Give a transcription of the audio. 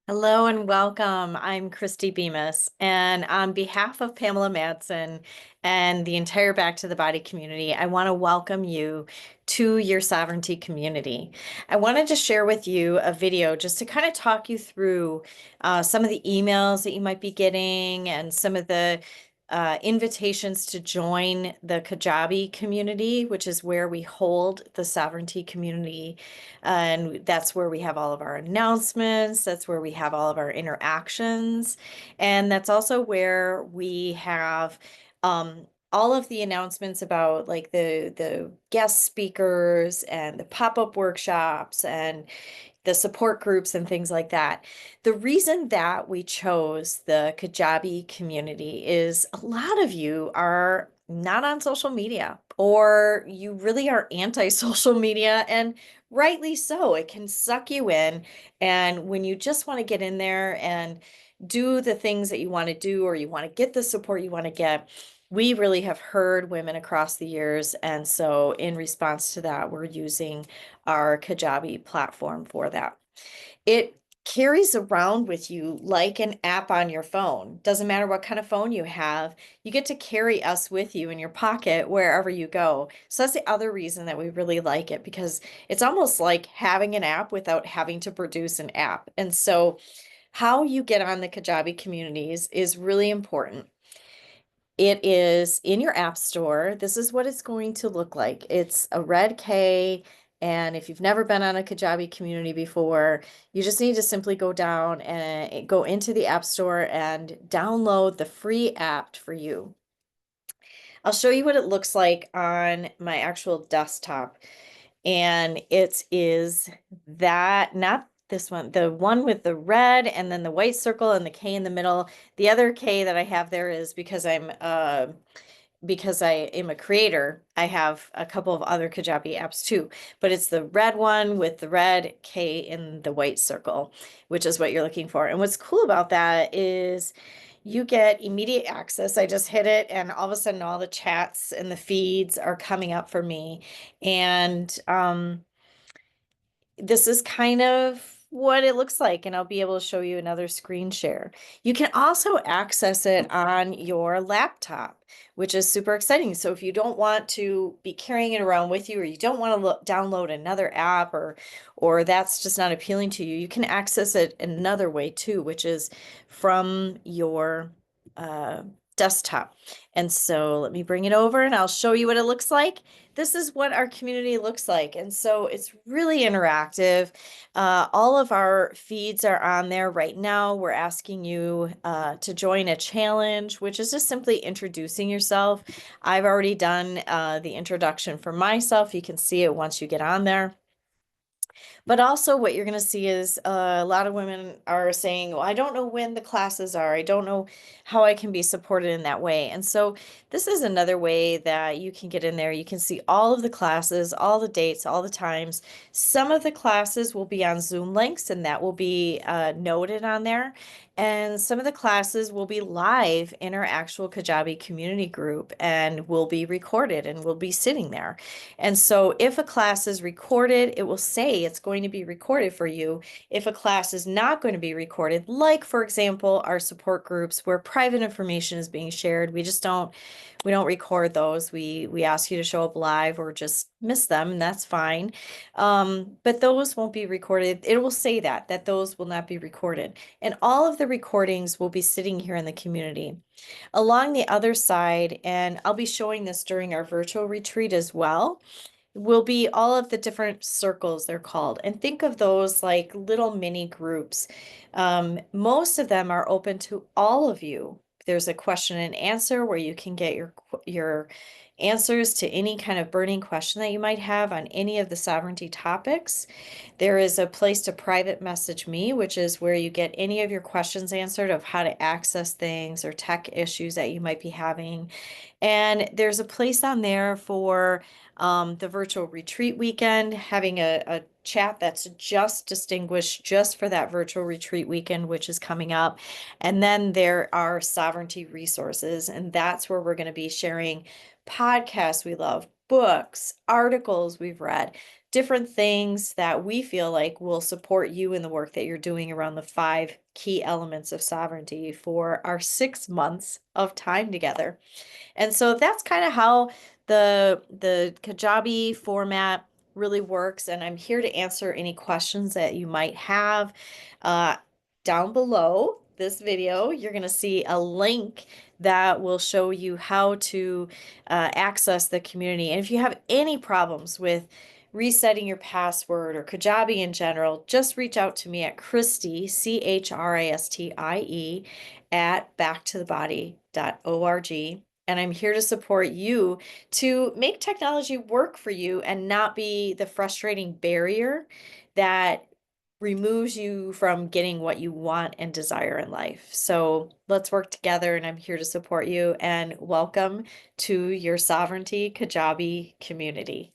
Hello and welcome. I'm Christy Bemis, and on behalf of Pamela Madsen and the entire Back to the Body community, I want to welcome you to your sovereignty community. I wanted to share with you a video just to kind of talk you through some of the emails that you might be getting and some of the invitations to join the Kajabi community, which is where we hold the sovereignty community. And that's where we have all of our announcements. That's where we have all of our interactions. And that's also where we have all of the announcements about like the guest speakers and the pop-up workshops and the support groups and things like that. The reason that we chose the Kajabi community is a lot of you are not on social media or you really are anti-social media, and rightly so. It can suck you in. And when you just want to get in there and do the things that you want to do, or you want to get the support you want to get, we really have heard women across the years. And so in response to that, we're using our Kajabi platform for that. It carries around with you like an app on your phone. Doesn't matter what kind of phone you have, you get to carry us with you in your pocket wherever you go. So that's the other reason that we really like it, because it's almost like having an app without having to produce an app. And so how you get on the Kajabi communities is really important. It is in your app store. This is what it's going to look like. It's a red K. And if you've never been on a Kajabi community before, you just need to simply go down and go into the app store and download the free app for you. I'll show you what it looks like on my actual desktop. And it is that, not this one, the one with the red and then the white circle and the K in the middle. The other K that I have there is because I am a creator. I have a couple of other Kajabi apps too, but it's the red one with the red K in the white circle, which is what you're looking for. And what's cool about that is you get immediate access. I just hit it, and all of a sudden, all the chats and the feeds are coming up for me. And this is kind of what it looks like, and I'll be able to show you another screen share. You can also access it on your laptop, which is super exciting. So if you don't want to be carrying it around with you, or you don't want to download another app, or that's just not appealing to you, you can access it another way too, which is from your uh, desktop. And so let me bring it over and I'll show you what it looks like. This is what our community looks like. And so it's really interactive. All of our feeds are on there right now. We're asking you to join a challenge, which is just simply introducing yourself. I've already done the introduction for myself. You can see it once you get on there. But also what you're going to see is a lot of women are saying, well, I don't know when the classes are. I don't know how I can be supported in that way. And so this is another way that you can get in there. You can see all of the classes, all the dates, all the times. Some of the classes will be on Zoom links, and that will be noted on there. And some of the classes will be live in our actual Kajabi community group and will be recorded and will be sitting there. And so if a class is recorded, it will say it's going to be recorded for you. If a class is not going to be recorded, like for example, our support groups where private information is being shared, we don't record those. We ask you to show up live or just miss them, and that's fine. But those won't be recorded. It will say that those will not be recorded. And all of the recordings will be sitting here in the community. Along the other side, and I'll be showing this during our virtual retreat as well, will be all of the different circles, they're called. And think of those like little mini groups. Most of them are open to all of you. There's a question and answer where you can get your answers to any kind of burning question that you might have on any of the sovereignty topics. There is a place to private message me, which is where you get any of your questions answered of how to access things or tech issues that you might be having. And there's a place on there for the virtual retreat weekend, having a chat that's just distinguished just for that virtual retreat weekend, which is coming up. And then there are sovereignty resources, and that's where we're going to be sharing podcasts we love, books, articles we've read, different things that we feel like will support you in the work that you're doing around the 5 key elements of sovereignty for our 6 months of time together. And so that's kind of how the Kajabi format really works. And I'm here to answer any questions that you might have. Uh, Down below this video, you're going to see a link that will show you how to access the community. And if you have any problems with resetting your password or Kajabi in general, just reach out to me at Christie, CHRISTIE, at backtothebody.org. And I'm here to support you to make technology work for you and not be the frustrating barrier that removes you from getting what you want and desire in life. So let's work together, and I'm here to support you. And welcome to your Sovereignty Kajabi community.